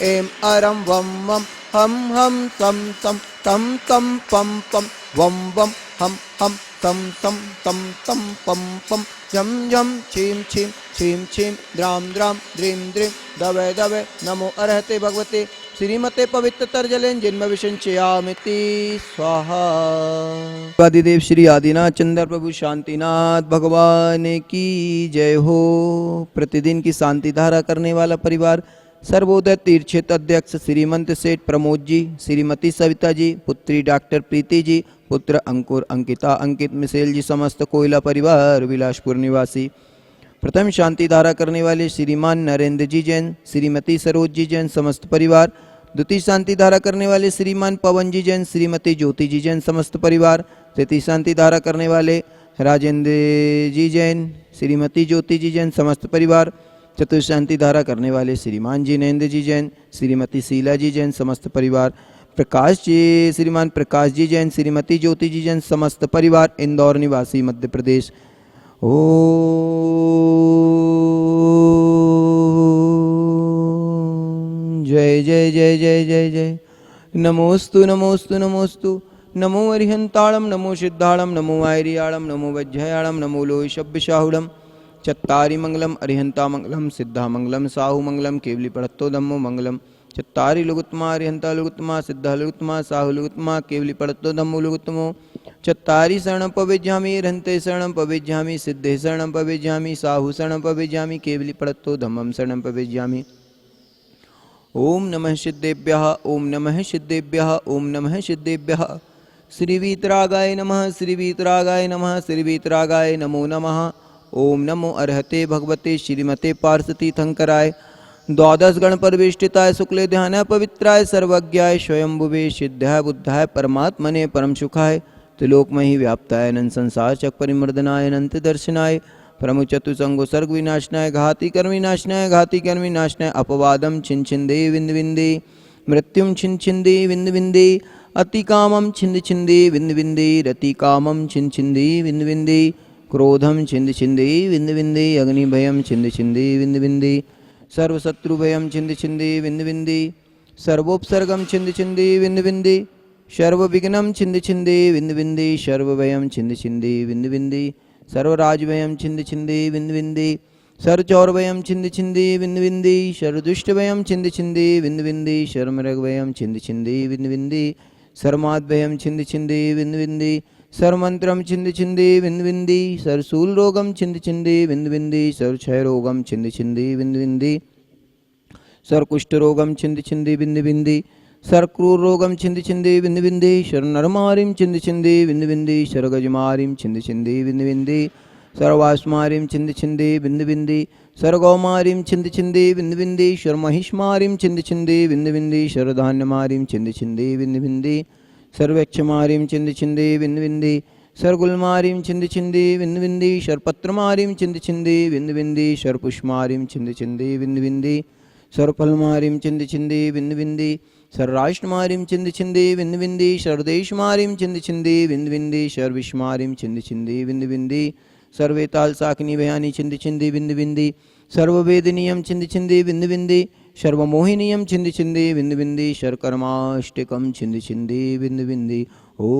ऐं अरं वं वं हम हम तं तं पं पं वं वं हम तं तं पं पं यं यं छीं छीं द्रां द्रीं दवे दवे नमो अर्हते भगवते श्रीमते पवित्रतर जलेन जन्म विसंचयामिति स्वाहा। आदिदेव श्री आदिनाथ चंद्र प्रभु शांतिनाथ भगवान की जय हो। प्रतिदिन की शांति धारा करने वाला परिवार सर्वोदय तीर्थ क्षेत्र अध्यक्ष श्रीमंत सेठ प्रमोद जी, श्रीमती सविता जी, पुत्री डॉक्टर प्रीति जी, पुत्र अंकुर अंकिता अंकित मिसेल जी, समस्त कोयला परिवार विलासपुर निवासी। प्रथम शांति धारा करने वाले श्रीमान नरेंद्र जी जैन, श्रीमती सरोज जी जैन, समस्त परिवार। द्वितीय शांति धारा करने वाले श्रीमान पवन जी जैन, श्रीमती ज्योति जी जैन, समस्त परिवार। तृतीय शांति धारा करने वाले राजेंद्र जी जैन, श्रीमती ज्योति जी जैन, समस्त परिवार। चतुर्थ शांति धारा करने वाले श्रीमान जिनेन्द्र जी जैन, श्रीमती शीला जी जैन, समस्त परिवार। प्रकाश जी, श्रीमान प्रकाश जी जैन, श्रीमती ज्योति जी जैन, समस्त परिवार, इंदौर निवासी मध्य प्रदेश। ओ जय जय जय जय जय जय। नमोस्तु नमोस्तु नमोस्तु। नमो अरिहंताणम, नमो सिद्धाणम, नमो आयरियाणम, नमो वज्रयाणम, नमो लोहिशब्दशाहुडम। चत्तारि मंगलम अरिहंता मंगलम, सिद्धा मंगलम, साहु मंगलम, केवली पढ़तो धम्मो मंगलम। चत्तारि लुगुत्तमा अरिहंता लुगुत्तमा, सिद्धा लुगुत्तमा, साहु लुगुत्तमा, केवली पढ़तो धम्मो लुगुत्तमो। चत्तारि शरणं पविज्यामि, अरिहन्ते शरणं पविज्यामि, सिद्धे शरणं पविज्यामि, साहु शरणं पविज्यामि, केवली पढ़तो धम्मं शरणं पविज्यामि। ओम नमः सिद्धेभ्यः, ओम नमः सिद्धेभ्यः, ओम नमः सिद्धेभ्यः। श्री वीतरागाय नमः, श्री वीतरागाय नमः, श्री वीतरागाय नमो नमः। ओम नमो अर्हते भगवते श्रीमते पार्षतीर्थंकराय द्वादश गण परिवेष्टिताय शुक्ले ध्यानाय पवित्राय सर्वज्ञाय स्वयंभुवे सिद्धाय बुद्धाय परमात्मने परम सुखाय त्रिलोकमयि व्याप्ताय अनंत संसार चक परिमर्दनाय अनंत दर्शनाय परम चतुसंगो सर्ग विनाशनाय घाति कर्म विनाशनाय घाति कर्म विनाशनाय अपवादम छिन छिंदे विंद विंदे मृत्युम छिन छिंदे विंद विंदे अति कामम छिंद छिंदे विंद विंदे रति कामम छिन छिंदे विंद विंदे क्रोधम छिंद छिंदे विंद विंदे अग्निभयम छिंद छिंदे विंद विंदे सर्वशत्रुभयम छिंद छिंदे विंद विंदे सर्वोपसर्गम छिंद छिंदे विंद विंदे सर्वविघ्नं छिंद छिंदे विंद विंदे सर्वभयम छिंद छिंदे विंद विंदे सर्वराजभयम छिंद छिंदे विंद विंदे सर्वचौरभयम छिंद छिंदे विंद विंदे सर्वदुष्टभयम छिंद छिंदे विंद विंदे सर्वमृगभयम छिंद छिंदे विंद विंदे सर्वमाद्भयम छिंद छिंदे विंद विंदे सर्वमंत्रम छिंद छिंदे विंद विंदे सर्वशूल रोगम छिंद छिंदे विंद विंदे सर्वक्षय रोगम छिंद छिंदे विंद विंदे सर्वकुष्ठ रोगम छिंद छिंदे विंद विंदे सर्वक्रूर रोगम छिंद छिंदे विंद विंदे शरणरमारिम छिंद छिंदे विंद विंदे शरगजमारिम छिंद छिंदे विंद विंदे सर्वास्मारिम छिंद छिंदे विंद विंदे सर्वगौमारिम छिंद छिंदे विंद विंदे शर्महिष्मारिम छिंद छिंदे विंद विंदे शरधान्यमारिम छिंद छिंदे विंद विंदे सर्वक्षमारिम छिंद छिंदे विंद विंदे सर्वगुलमारिम छिंद छिंदे विंद विंदे शरपत्रमारिम छिंद छिंदे विंद विंदे शरपुष्मारिम छिंद छिंदे विंद विंदे सर्वफलमारिम छिंद छिंदे विंद विंदे सर्वराष्ट्रमारिम छिंद छिंदे विंद विंदे सर्वदेशमारिम छिंद छिंदे विंद विंदे सर्वविश्वमारिम छिंद छिंदे विंद विंदे सर्वेताल साकनी भयानी छिंद छिंदे विंद विंदे सर्ववेदनीयम छिंद छिंदे विंद विंदे सर्वमोहिनीयम छिंद छिंदे विंद विंदे शर्कर्माष्टकम छिंद छिंदे विंद विंदे। ओम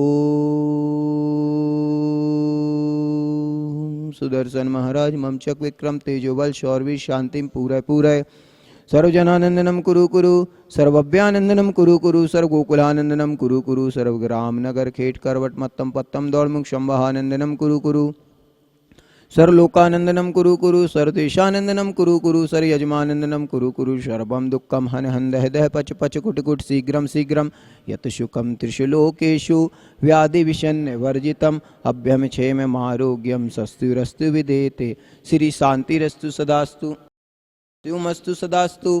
सुदर्शन महाराज मम चक विक्रम तेजोबल शौर्य शांतिम पूरय पूरय सर्वजनानंदनम कुरु कुरु सर्वभ्यानंदनम कुरु कुरु सर्वगोकुलानंदनम कुरु कुरु सर्वग्राम नगर खेट करवट मत्तम पत्तम दौड़मुख शंभहानंदनम कुरु कुरु सर्वलोकानंदनम कुरु कुरु सर्वदेशानंदनम कुरु कुरु सर्वयजमानंदनम कुरु कुरु सर्वम दुःखम हन हन दह दह पच पच कुट कुट शीघ्रम शीघ्रम यत शुकम त्रिषु लोकेषु व्याधि विषन्न वर्जितम अभ्यम क्षेम आरोग्यम सस्तुरस्तु विदेते श्री शांतिरस्तु सदास्तु त्युमस्तु सदास्तु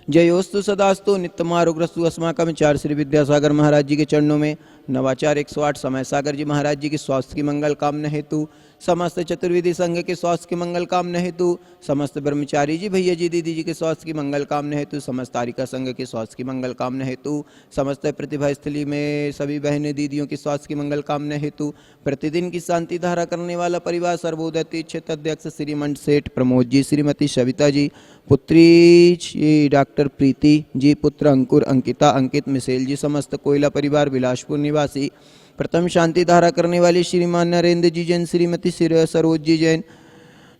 जयोस्तु सदास्तु नित्यमारोग्रस्तु अस्माकम। चार श्री विद्यासागर महाराज जी के चरणों में नवाचार 108 समय सागर जी महाराज जी के स्वास्थ्य की मंगल कामना हेतु समस्त चतुर्विधि संघ के स्वास्थ्य की मंगल कामना हेतु, समस्त ब्रह्मचारी जी भैया जी दीदी जी के स्वास्थ्य की मंगल कामना हेतु, समस्त तारिका संघ के स्वास्थ्य की मंगल कामना हेतु, समस्त प्रतिभा स्थली में सभी बहनें दीदियों के स्वास्थ्य की मंगल कामना हेतु, प्रतिदिन की शांति धारा करने वाला परिवार सर्वोदय तीर्थ क्षेत्र अध्यक्ष श्रीमंत सेठ प्रमोद जी, श्रीमती सविता जी, पुत्री श्री डॉक्टर प्रीति जी, पुत्र अंकुर, अंकिता, अंकित, मिसेल जी, समस्त कोयला परिवार बिलासपुर निवासी, प्रथम शांति धारा करने वाले श्रीमान नरेंद्र जी जैन, श्रीमती सरोज जी जैन,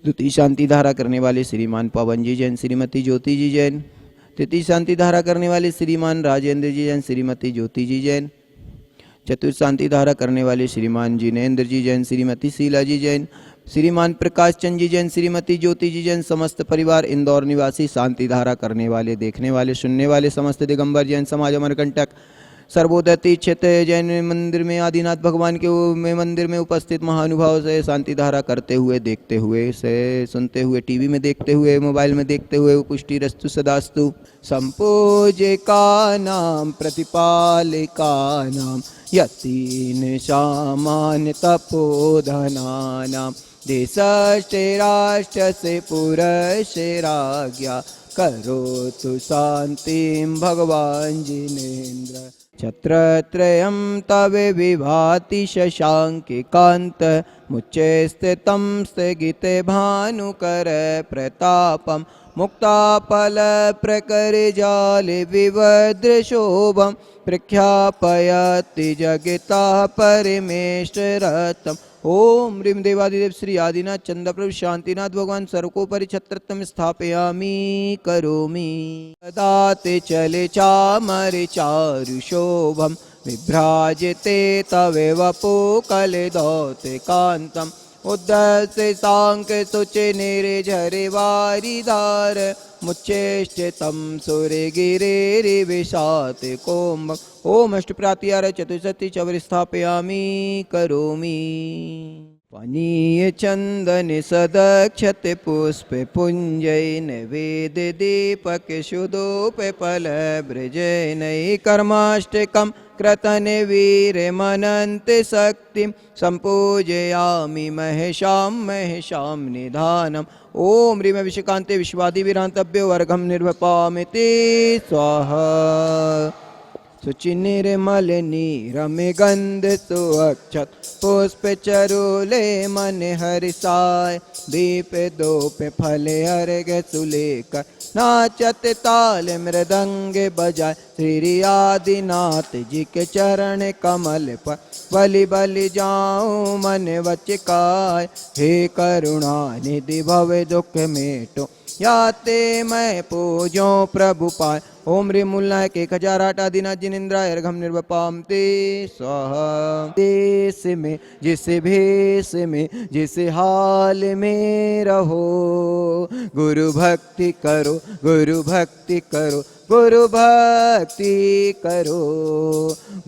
द्वितीय शांति धारा करने वाले श्रीमान पवन जी जैन, श्रीमती ज्योति जी जैन, तृतीय शांति धारा करने वाले श्रीमान राजेंद्र जी जैन, श्रीमती ज्योति जी जैन, चतुर्थ शांति धारा करने वाले श्रीमान जिनेन्द्र जी जैन, श्रीमती शीला जी जैन, श्रीमान प्रकाश चंद जी जैन, श्रीमती ज्योति जी जैन, समस्त परिवार इंदौर निवासी, शांति धारा करने वाले, देखने वाले, सुनने वाले समस्त दिगंबर जैन समाज अमरकंटक सर्वोदय तीर्थ क्षेत्र जैन मंदिर में आदिनाथ भगवान के मंदिर में उपस्थित महानुभाव से शांति धारा करते हुए, देखते हुए, से सुनते हुए, टीवी में देखते हुए, मोबाइल में देखते हुए, पुष्टि रस्तु सदास्तु। संपूज्य का नाम प्रतिपालिका नाम यतीन सामान्य तपोधना नाम देशस्ते राष्ट्र से पुरस्य राज्ञा करोतु शांतिं भगवान जिनेन्द्र। छत्रत्रयं तव विभाति शशांके कांत मुच्चैस्थितं स्थगिते भानुकर प्रतापं मुक्तापल प्रकरजाले विवद्रशोभं प्रख्यापयति जगता परमेश्वरतम्। ओम ह्रीं देवादिदेव श्री आदिनाथ चंद्रप्रभु शांतिनाथ भगवान सर्वोपरि छत्रत्वं स्थापयामि करोमि। दाते चले चामर चारु शोभम विभ्राजते तवे वपो कलदौते कांतम उद्धस्य सांक सुचे निर्झरे वारिधार मुच्चेष्टितं सुरे गिरे विशाते कोम्ब। ओम अष्टप्रात्यार चतुष्षष्टि चवर स्थापयामि करोमि। पानीय चंदन सदक्षते पुष्प पुंजय नवेद दीपक शुदोप फल ब्रजनय कर्माष्टकम क्रतन वीर मनंत शक्तिं संपूजयामि महेशां निधानम्। ओम ह्रीं विषकांते विश्वादि विरांतभ्यो वर्गम निर्वपामिति स्वाहा। सुचिनिर्मल नीरमे गंध सुअक्षत पुष्प चरुले मन हरिसाय दीप दोप फल अर्घ सुलेकर नाचत ताल मृदंग बजाय श्री आदिनाथ जी के चरण कमल पर बलि बलि जाऊं मन वचिकाय। हे करुणा निधि भव दुख मेटो याते मैं पूजो प्रभु पाए। ओम ह्रीं मूलनायक 1008 आदिनाथ जिनेन्द्राय अर्घम निर्वपाम ते स्वाहा। देश में जिस भेष में जिस हाल में रहो गुरु भक्ति करो गुरु भक्ति करो गुरु भक्ति करो।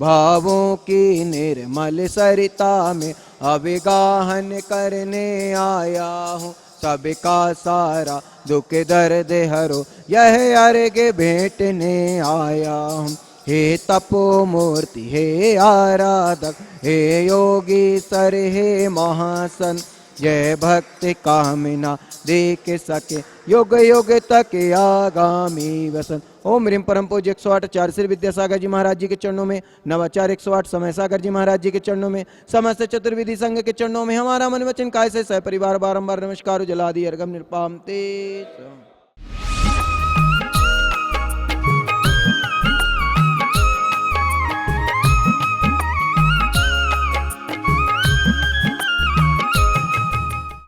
भावों की निर्मल सरिता में अभिगाहन करने आया हूँ सबका सारा दुख दर्द हरो यह अर्घ भेंटने आया हूँ। हे तपो मूर्ति हे आराधक हे योगी सर हे महासन जय भक्ति कामना देख सके युग युग तक आगामी वसन। ओम ह्रीं परम पूज्य 108 चार श्री विद्यासागर जी महाराज जी के चरणों में, नवाचार 108 समय सागर जी महाराज जी के चरणों में, समस्त चतुर्विधि संघ के चरणों में हमारा मन वचन काय से सह परिवार बारंबार नमस्कार जला दी अर्घम निर्पाम ते।